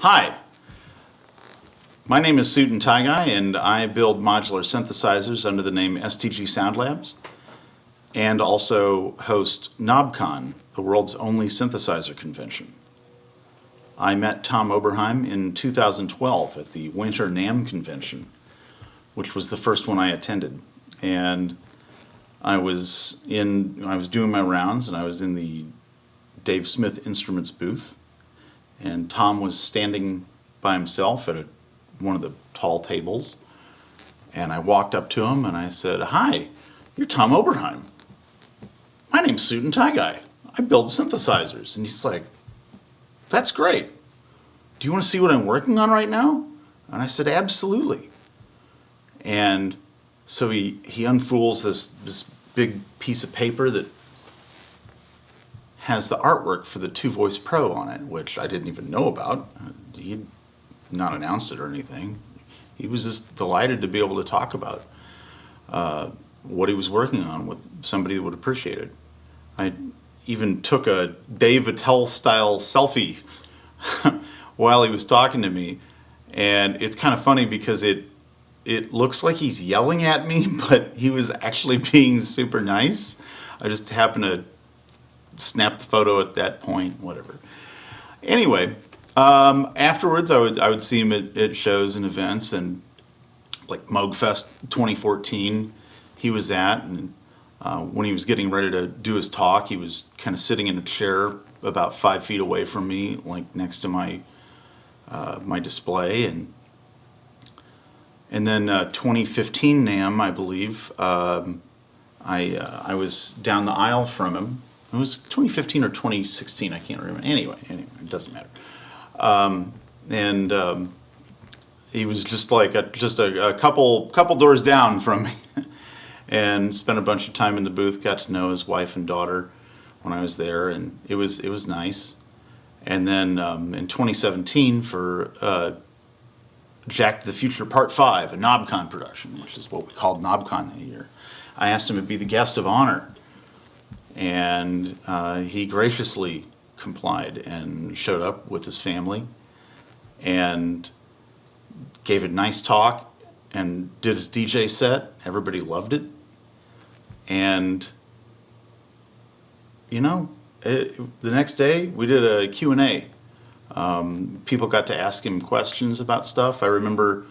Hi, my name is Suit and Tie Guy, and I build modular synthesizers under the name STG Sound Labs, and also host KnobCon, the world's only synthesizer convention. I met Tom Oberheim in 2012 at the Winter NAMM convention, which was the first one I attended. And I was doing my rounds, and I was in the Dave Smith Instruments booth, and Tom was standing by himself at one of the tall tables, and I walked up to him and I said, "Hi, you're Tom Oberheim. My name's Suit and Tie Guy. I build synthesizers." And he's like, "That's great. Do you want to see what I'm working on right now?" And I said, "Absolutely." And so he unfools this big piece of paper that has the artwork for the 2-Voice Pro on it, which I didn't even know about. He'd not announced it or anything. He was just delighted to be able to talk about what he was working on with somebody that would appreciate it. I even took a Dave Attell style selfie while he was talking to me, and it's kind of funny because it looks like he's yelling at me, but he was actually being super nice. I just happened to snap the photo at that point, whatever. Anyway, afterwards I would see him at shows and events, and like Moogfest 2014 he was at, and when he was getting ready to do his talk, he was kind of sitting in a chair about 5 feet away from me, like next to my display. And then 2015 NAMM, I believe, I was down the aisle from him. It was 2015 or 2016, I can't remember. Anyway, it doesn't matter. He was just like a couple doors down from me, and spent a bunch of time in the booth. Got to know his wife and daughter when I was there, and it was nice. And then in 2017 for Jack to the Future Part 5, a KnobCon production, which is what we called KnobCon that year, I asked him to be the guest of honor, and he graciously complied and showed up with his family and gave a nice talk and did his DJ set. Everybody loved it. And the next day we did a Q&A. People got to ask him questions about stuff. I remember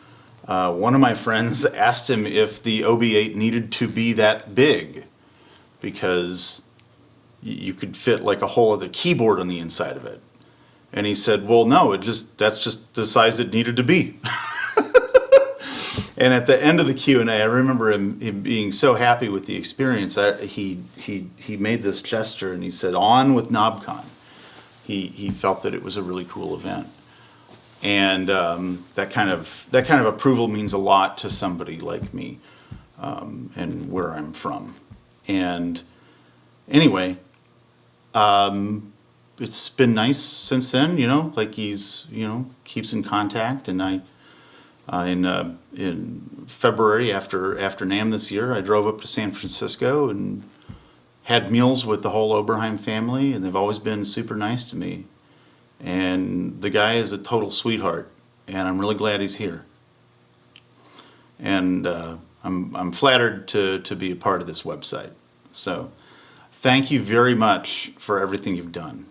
one of my friends asked him if the OB8 needed to be that big, because you could fit like a whole other keyboard on the inside of it. And he said, "Well, no, that's just the size it needed to be." And at the end of the Q&A, I remember him being so happy with the experience. He made this gesture and he said, "On with KnobCon." He felt that it was a really cool event, and that kind of approval means a lot to somebody like me, and where I'm from. And anyway, it's been nice since then. Like he's keeps in contact, and in February after NAMM this year, I drove up to San Francisco and had meals with the whole Oberheim family, and they've always been super nice to me. And the guy is a total sweetheart, and I'm really glad he's here. And I'm flattered to be a part of this website. So thank you very much for everything you've done.